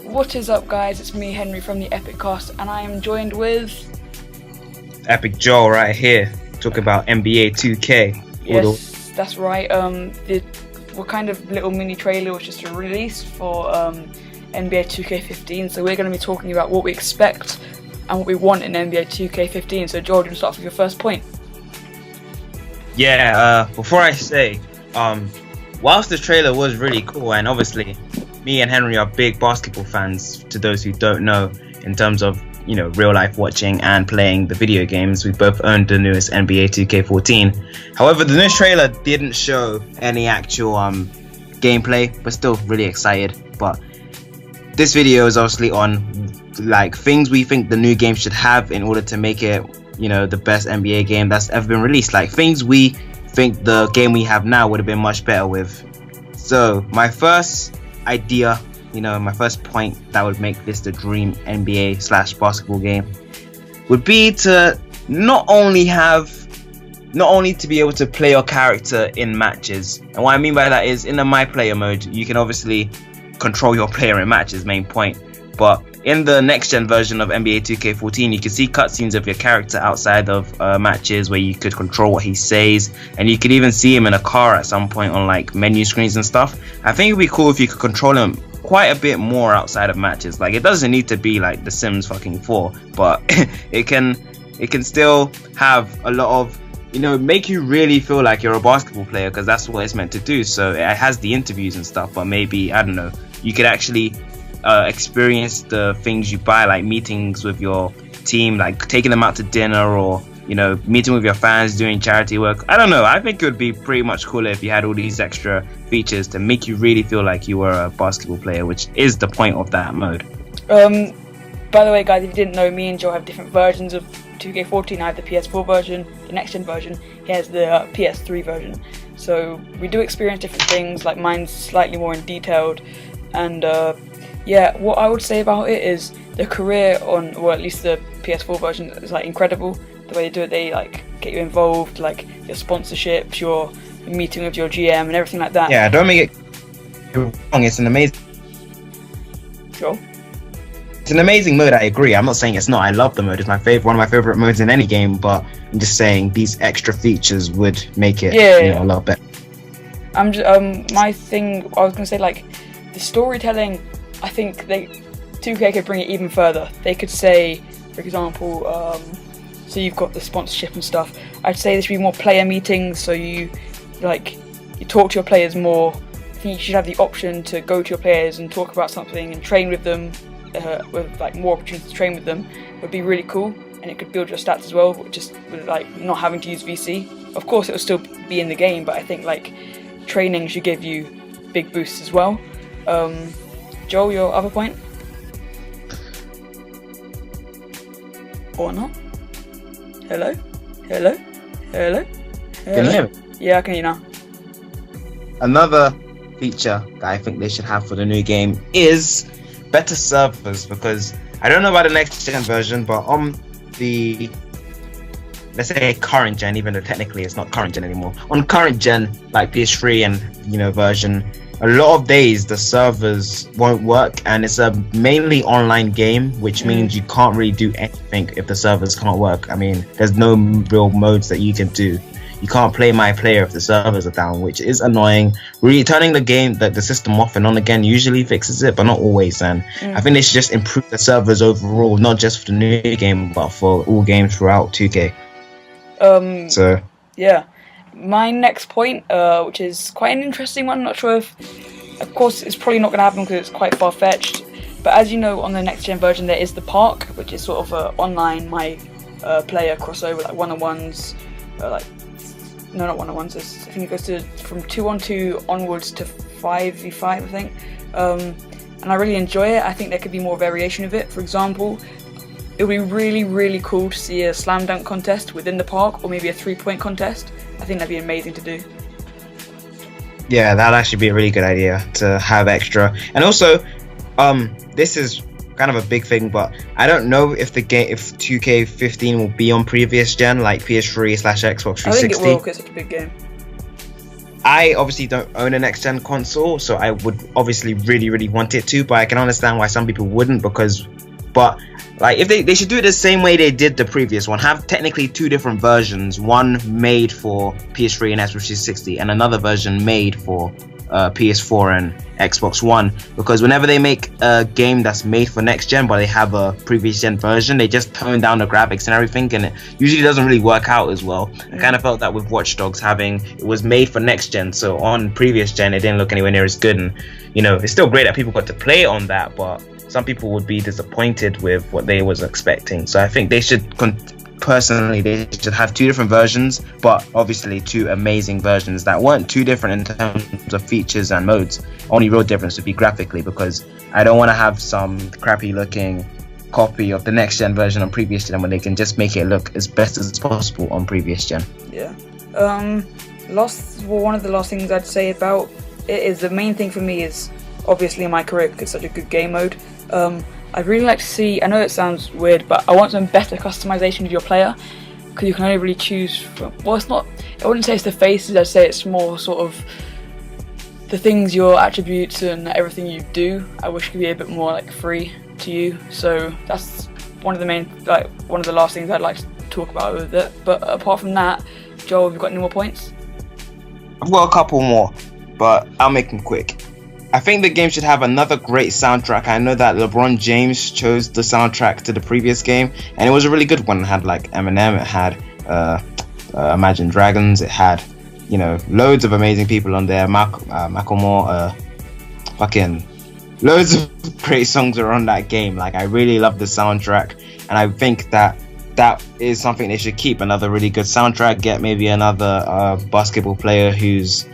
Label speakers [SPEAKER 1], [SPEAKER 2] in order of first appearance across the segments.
[SPEAKER 1] What is up, guys? It's me, Henry, from TheEpickCast, and I am joined with...
[SPEAKER 2] Epic Joel right here, talking about NBA 2K.
[SPEAKER 1] Yes, that's right. What kind of little mini trailer was just released for NBA 2K15, so we're going to be talking about what we expect and what we want in NBA 2K15. So Joel, do you want to start off with your first point?
[SPEAKER 2] Yeah, before I say, whilst the trailer was really cool, and obviously me and Henry are big basketball fans, to those who don't know, in terms of, you know, real life watching and playing the video games, we both owned the newest NBA 2K14. However, the new trailer didn't show any actual gameplay, but still really excited. But this video is obviously on like things we think the new game should have in order to make it, you know, the best NBA game that's ever been released, like things we think the game we have now would have been much better with. So my first idea, you know, my first point that would make this the dream NBA/basketball game would be to not only to be able to play your character in matches. And what I mean by that is, in the my player mode, you can obviously control your player in matches, main point. But in the next gen version of NBA 2K14, you can see cutscenes of your character outside of matches where you could control what he says, and you could even see him in a car at some point on like menu screens and stuff. I think it'd be cool if you could control him quite a bit more outside of matches. Like, it doesn't need to be like The Sims fucking 4, but it can still have a lot of, you know, make you really feel like you're a basketball player, because that's what it's meant to do. So it has the interviews and stuff, but maybe, I don't know, you could actually experience the things you buy, like meetings with your team, like taking them out to dinner, or, you know, meeting with your fans, doing charity work. I don't know, I think it would be pretty much cooler if you had all these extra features to make you really feel like you were a basketball player, which is the point of that mode.
[SPEAKER 1] By the way, guys, if you didn't know, me and Joe have different versions of 2K14. I have the PS4 version, the next gen version. He has the PS3 version. So we do experience different things, like mine's slightly more in detailed. And yeah, what I would say about it is the career on, or at least the PS4 version, is like incredible. The way they do it, they like get you involved, like your sponsorships, your meeting with your GM and everything like that.
[SPEAKER 2] Yeah, don't make it wrong, it's an amazing...
[SPEAKER 1] Sure.
[SPEAKER 2] It's an amazing mode, I agree. I'm not saying it's not. I love the mode. It's my favorite, one of my favorite modes in any game, but I'm just saying these extra features would make it, you know, a lot better.
[SPEAKER 1] I'm just, my thing, I was gonna say, like, the storytelling, I think 2K could bring it even further. They could say, for example, so you've got the sponsorship and stuff. I'd say there should be more player meetings, so you talk to your players more. I think you should have the option to go to your players and talk about something and train with them, with like more opportunities to train with them. It would be really cool, and it could build your stats as well, just with like not having to use VC. Of course, it will still be in the game, but I think like training should give you big boosts as well. Joel, your other point? Or not? Hello? Hello? Hello?
[SPEAKER 2] Can you hear me?
[SPEAKER 1] Yeah, I can hear you now.
[SPEAKER 2] Another feature that I think they should have for the new game is better servers, because I don't know about the next gen version, but on the, let's say, current gen, even though technically it's not current gen anymore, on current gen like PS3 and, you know, version, a lot of days the servers won't work, and it's a mainly online game, which means you can't really do anything if the servers can't work. I mean, there's no real modes that you can do. You can't play my player if the servers are down, which is annoying. Returning the system off and on again usually fixes it, but not always. And I think they should just improve the servers overall, not just for the new game, but for all games throughout 2K. So
[SPEAKER 1] yeah. My next point, which is quite an interesting one, I'm not sure if, of course, it's probably not going to happen because it's quite far-fetched, but as you know, on the next-gen version there is the Park, which is sort of an online player crossover, like one-on-ones, no, not one-on-ones, I think it goes to from 2-on-2 onwards to 5v5, I think, and I really enjoy it. I think there could be more variation of it. For example, it would be really, really cool to see a slam dunk contest within the Park, or maybe a 3-point contest. I think that'd be amazing to do.
[SPEAKER 2] Yeah, that'd actually be a really good idea to have extra. And also, this is kind of a big thing, but I don't know if the game, if 2K15 will be on previous gen, like PS3/Xbox 360.
[SPEAKER 1] I think it will, because it's a big game.
[SPEAKER 2] I obviously don't own a next gen console, so I would obviously really want it to, but I can understand why some people wouldn't, but like if they should do it the same way they did the previous one, have technically two different versions, one made for PS3 and Xbox 360 and another version made for PS4 and Xbox One, because whenever they make a game that's made for next gen but they have a previous gen version, they just tone down the graphics and everything, and it usually doesn't really work out as well. I kind of felt that with Watch Dogs, it was made for next gen, so on previous gen it didn't look anywhere near as good, and it's still great that people got to play on that, but some people would be disappointed with what they was expecting. So I think they should personally, they should have two different versions, but obviously two amazing versions that weren't too different in terms of features and modes. Only real difference would be graphically, because I don't want to have some crappy looking copy of the next gen version on previous gen when they can just make it look as best as possible on previous gen.
[SPEAKER 1] Yeah. One of the last things I'd say about it is, the main thing for me is obviously my career, because it's such a good game mode. I'd really like to see, I know it sounds weird, but I want some better customization of your player, because you can only really choose from, well, it's not, I wouldn't say it's the faces, I'd say it's more sort of the things, your attributes and everything you do. I wish could be a bit more like free to you, so that's one of the last things I'd like to talk about with it. But apart from that, Joel, have you got any more points?
[SPEAKER 2] I've got a couple more, but I'll make them quick. I think the game should have another great soundtrack. I know that LeBron James chose the soundtrack to the previous game, and it was a really good one. It had like Eminem, it had Imagine Dragons, it had loads of amazing people on there. Macklemore, fucking loads of great songs are on that game. Like, I really love the soundtrack, and I think that is something they should keep. Another really good soundtrack. Get maybe another basketball player who's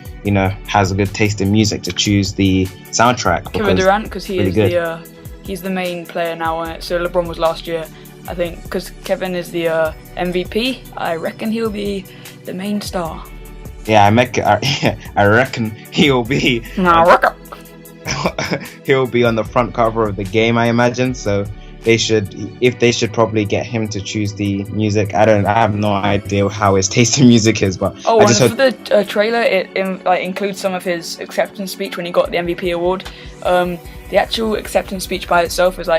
[SPEAKER 2] has a good taste in music to choose the soundtrack.
[SPEAKER 1] Kevin Durant, because he
[SPEAKER 2] really
[SPEAKER 1] is he's the main player now on it. So LeBron was last year, I think, because Kevin is the MVP. I reckon he'll be the main star.
[SPEAKER 2] Yeah, I reckon he'll be. He'll be on the front cover of the game, I imagine. So they should probably get him to choose the music. I have no idea how his taste in music is, but I just
[SPEAKER 1] for the trailer, it includes some of his acceptance speech when he got the MVP award. The actual acceptance speech by itself is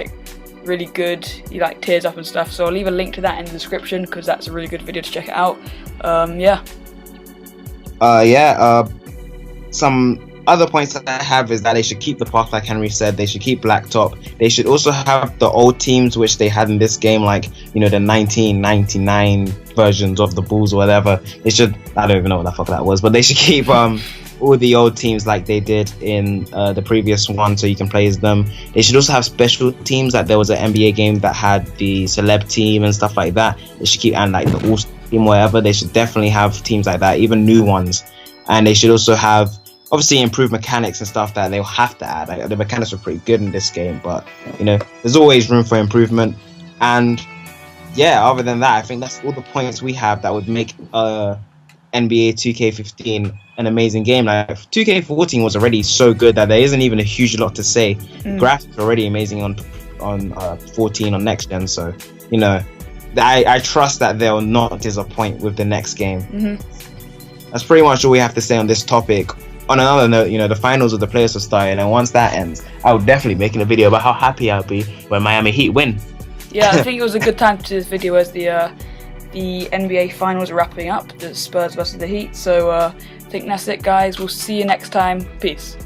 [SPEAKER 1] really good. He tears up and stuff. So I'll leave a link to that in the description, because that's a really good video to check it out.
[SPEAKER 2] Some other points that I have is that they should keep the path, like Henry said. They should keep Blacktop. They should also have the old teams which they had in this game, like the 1999 versions of the Bulls or whatever. They should, I don't even know what the fuck that was, but they should keep all the old teams like they did in the previous one, so you can play as them. They should also have special teams, like there was an NBA game that had the celeb team and stuff like that. They should keep, and like the all team, whatever. They should definitely have teams like that, even new ones. And they should also have obviously improved mechanics and stuff that they'll have to add. The mechanics were pretty good in this game, but there's always room for improvement. And yeah, other than that, I think that's all the points we have that would make NBA 2K15 an amazing game. Like 2K14 was already so good that there isn't even a huge lot to say. Graphics are already amazing on 14 on next gen, so I trust that they'll not disappoint with the next game. That's pretty much all we have to say on this topic. On another note, the finals of the playoffs have started, and once that ends, I will definitely make a video about how happy I'll be when Miami Heat win.
[SPEAKER 1] Yeah, I think it was a good time to do this video as the NBA finals are wrapping up, the Spurs versus the Heat. So I think that's it, guys. We'll see you next time. Peace.